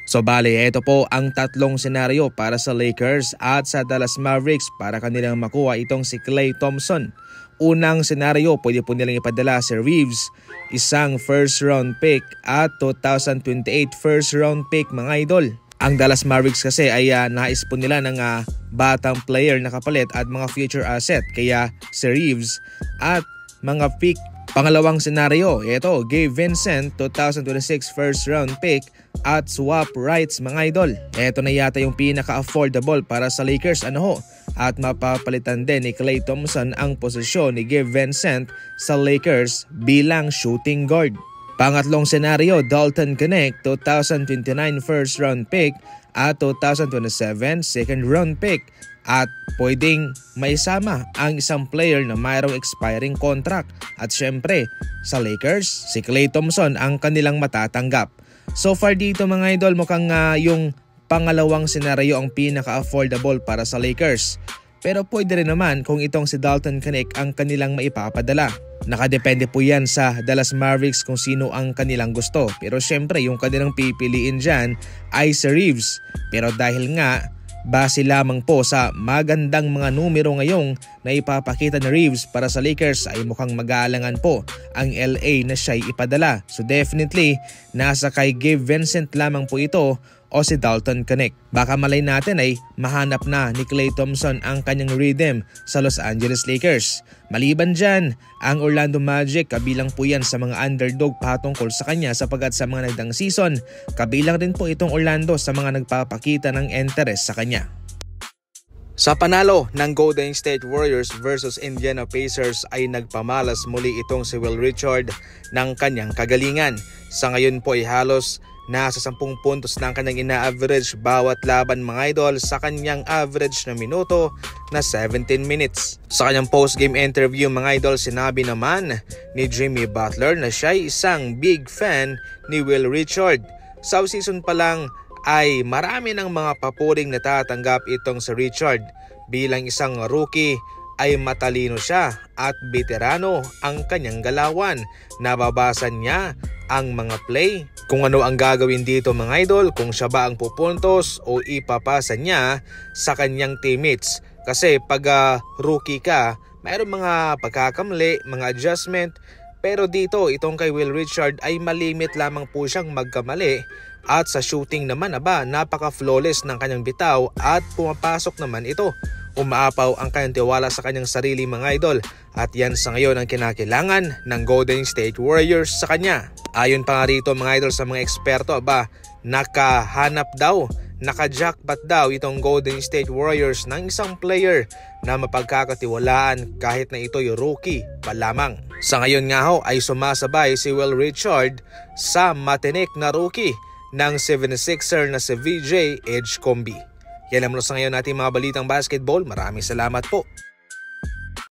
So bale, ito po ang tatlong senaryo para sa Lakers at sa Dallas Mavericks para kanilang makuha itong si Klay Thompson. Unang senaryo, pwede po nilang ipadala si Reeves, isang first round pick at 2028 first round pick mga idol. Ang Dallas Mavericks kasi ay nais po nila ng batang player na kapalit at mga future asset, kaya si Reeves at mga pick. Pangalawang senaryo, ito, Gabe Vincent, 2026 first round pick at swap rights mga idol. Ito na yata yung pinaka-affordable para sa Lakers at mapapalitan din ni Klay Thompson ang posisyon ni Gabe Vincent sa Lakers bilang shooting guard. Pangatlong senaryo, Dalton Knecht, 2029 first round pick at 2027 second round pick. At pwedeng maisama ang isang player na mayroong expiring contract. At syempre, sa Lakers, si Klay Thompson ang kanilang matatanggap. So far dito mga idol, mukhang yung pangalawang senaryo ang pinaka-affordable para sa Lakers. Pero pwede rin naman kung itong si Dalton Knecht ang kanilang maipapadala. Nakadepende po yan sa Dallas Mavericks kung sino ang kanilang gusto. Pero syempre, yung kanilang pipiliin dyan ay si Reeves. Pero dahil nga, base lamang po sa magandang mga numero ngayong na ipapakita ni Reeves para sa Lakers ay mukhang mag-aalangan po ang LA na siya'y ipadala. So definitely, nasa kay Gabe Vincent lamang po ito o si Dalton Knecht. Baka malay natin ay mahanap na ni Klay Thompson ang kanyang rhythm sa Los Angeles Lakers. Maliban dyan, ang Orlando Magic kabilang po yan sa mga underdog patungkol sa kanya sapagkat sa mga nagdaang season, kabilang din po itong Orlando sa mga nagpapakita ng interest sa kanya. Sa panalo ng Golden State Warriors versus Indiana Pacers ay nagpamalas muli itong si Will Richard ng kanyang kagalingan. Sa ngayon po ay halos nasa 10 puntos na ang kanyang ina-average bawat laban mga idol sa kanyang average na minuto na 17 minutes. Sa kanyang post-game interview mga idol, sinabi naman ni Jimmy Butler na siya ay isang big fan ni Will Richard. Sa season pa lang ay marami ng mga papuring natatanggap itong si Richard. Bilang isang rookie ay matalino siya at veterano ang kanyang galawan. Nababasa niya ang mga play, kung ano ang gagawin dito mga idol, kung siya ba ang pupuntos o ipapasa niya sa kanyang teammates. Kasi pag rookie ka, mayroong mga pagkakamali, mga adjustment. Pero dito, itong kay Will Richard ay malimit lamang po siyang magkamali. At sa shooting naman, napaka-flawless ng kanyang bitaw at pumapasok naman ito. Umaapaw ang kanyang tiwala sa kanyang sarili mga idol at yan sa ngayon ang kinakailangan ng Golden State Warriors sa kanya. Ayon pa nga rito mga idol sa mga eksperto, naka-jackpot daw itong Golden State Warriors ng isang player na mapagkakatiwalaan kahit na ito'y rookie pa lamang. Sa ngayon nga ay sumasabay si Will Richard sa matinik na rookie ng 76er na si VJ Edgecombe. Yan lang sa ngayon natin mga balitang basketball. Maraming salamat po.